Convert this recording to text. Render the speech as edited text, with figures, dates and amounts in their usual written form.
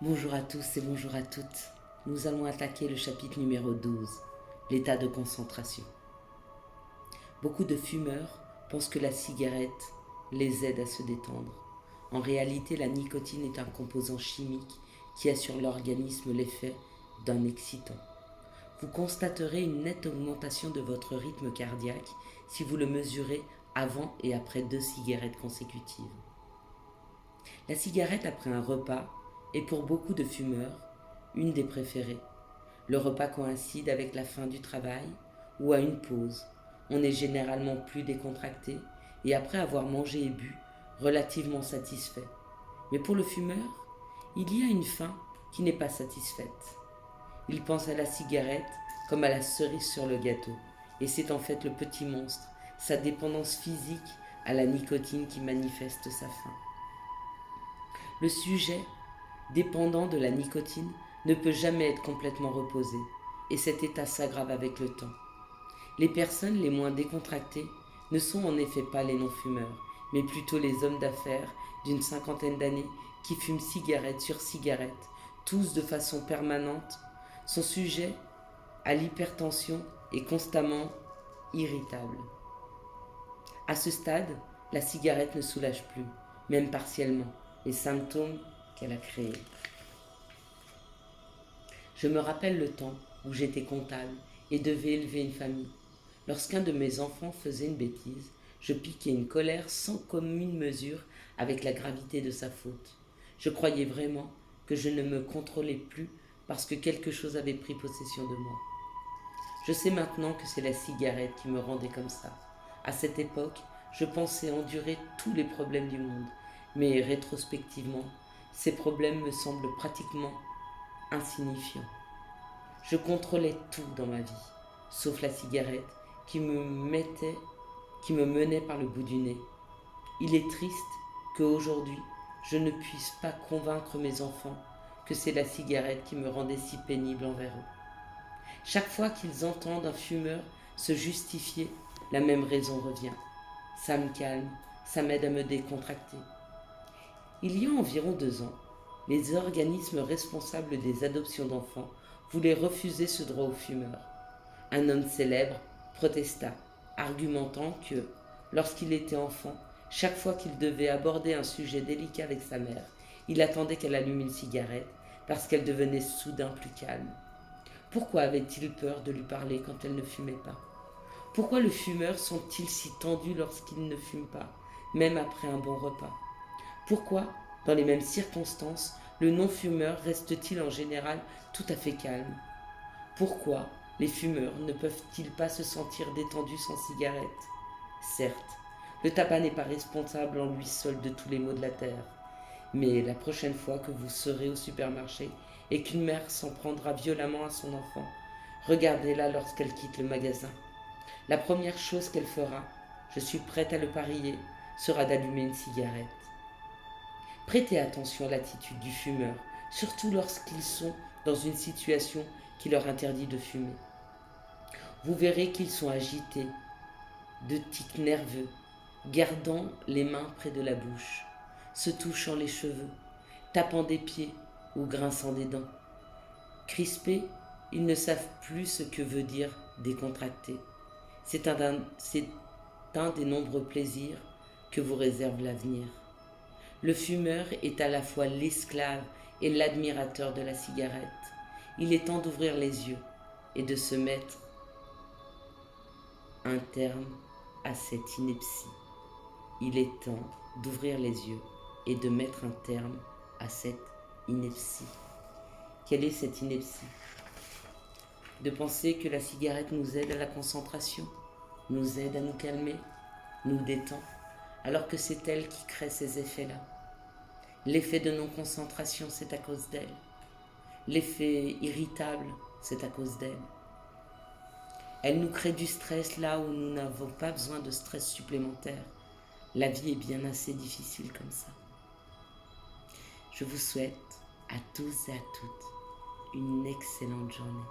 Bonjour à tous et bonjour à toutes. Nous allons attaquer le chapitre numéro 12, l'état de concentration. Beaucoup de fumeurs pensent que la cigarette les aide à se détendre. En réalité, la nicotine est un composant chimique qui a sur l'organisme l'effet d'un excitant. Vous constaterez une nette augmentation de votre rythme cardiaque si vous le mesurez avant et après 2 cigarettes consécutives. La cigarette après un repas est pour beaucoup de fumeurs une des préférées. Le repas coïncide avec la fin du travail ou à une pause. On est généralement plus décontracté et après avoir mangé et bu, relativement satisfait. Mais pour le fumeur, il y a une faim qui n'est pas satisfaite. Il pense à la cigarette comme à la cerise sur le gâteau. Et c'est en fait le petit monstre, sa dépendance physique à la nicotine qui manifeste sa faim. Le sujet, dépendant de la nicotine, ne peut jamais être complètement reposé, et cet état s'aggrave avec le temps. Les personnes les moins décontractées ne sont en effet pas les non-fumeurs, mais plutôt les hommes d'affaires d'une cinquantaine d'années qui fument cigarette sur cigarette, tous de façon permanente, sont sujets à l'hypertension et constamment irritables. À ce stade, la cigarette ne soulage plus, même partiellement, les symptômes qu'elle a créés. Je me rappelle le temps où j'étais comptable et devais élever une famille. Lorsqu'un de mes enfants faisait une bêtise, je piquais une colère sans commune mesure avec la gravité de sa faute. Je croyais vraiment que je ne me contrôlais plus parce que quelque chose avait pris possession de moi. Je sais maintenant que c'est la cigarette qui me rendait comme ça. À cette époque, je pensais endurer tous les problèmes du monde, mais rétrospectivement, ces problèmes me semblent pratiquement insignifiants. Je contrôlais tout dans ma vie, sauf la cigarette qui me menait par le bout du nez. Il est triste qu'aujourd'hui, je ne puisse pas convaincre mes enfants que c'est la cigarette qui me rendait si pénible envers eux. Chaque fois qu'ils entendent un fumeur se justifier, la même raison revient. Ça me calme, ça m'aide à me décontracter. Il y a environ 2 ans, les organismes responsables des adoptions d'enfants voulaient refuser ce droit aux fumeurs. Un homme célèbre protesta, argumentant que, lorsqu'il était enfant, chaque fois qu'il devait aborder un sujet délicat avec sa mère, il attendait qu'elle allume une cigarette parce qu'elle devenait soudain plus calme. Pourquoi avait-il peur de lui parler quand elle ne fumait pas? Pourquoi les fumeurs sont-ils si tendus lorsqu'ils ne fument pas, même après un bon repas? Pourquoi, dans les mêmes circonstances, le non-fumeur reste-t-il en général tout à fait calme? Pourquoi les fumeurs ne peuvent-ils pas se sentir détendus sans cigarette? Certes, le tabac n'est pas responsable en lui seul de tous les maux de la terre, mais la prochaine fois que vous serez au supermarché et qu'une mère s'en prendra violemment à son enfant, regardez-la lorsqu'elle quitte le magasin. La première chose qu'elle fera, je suis prête à le parier, sera d'allumer une cigarette. Prêtez attention à l'attitude du fumeur, surtout lorsqu'ils sont dans une situation qui leur interdit de fumer. Vous verrez qu'ils sont agités, de tics nerveux, gardant les mains près de la bouche, se touchant les cheveux, tapant des pieds ou grinçant des dents. Crispés, ils ne savent plus ce que veut dire décontracté. C'est un des nombreux plaisirs que vous réserve l'avenir. Le fumeur est à la fois l'esclave et l'admirateur de la cigarette. Il est temps d'ouvrir les yeux et de se mettre un terme à cette ineptie. Il est temps d'ouvrir les yeux et de mettre un terme à cette ineptie. Quelle est cette ineptie? De penser que la cigarette nous aide à la concentration, nous aide à nous calmer, nous détend, alors que c'est elle qui crée ces effets-là. L'effet de non-concentration, c'est à cause d'elle. L'effet irritable, c'est à cause d'elle. Elle nous crée du stress là où nous n'avons pas besoin de stress supplémentaire. La vie est bien assez difficile comme ça. Je vous souhaite à tous et à toutes une excellente journée.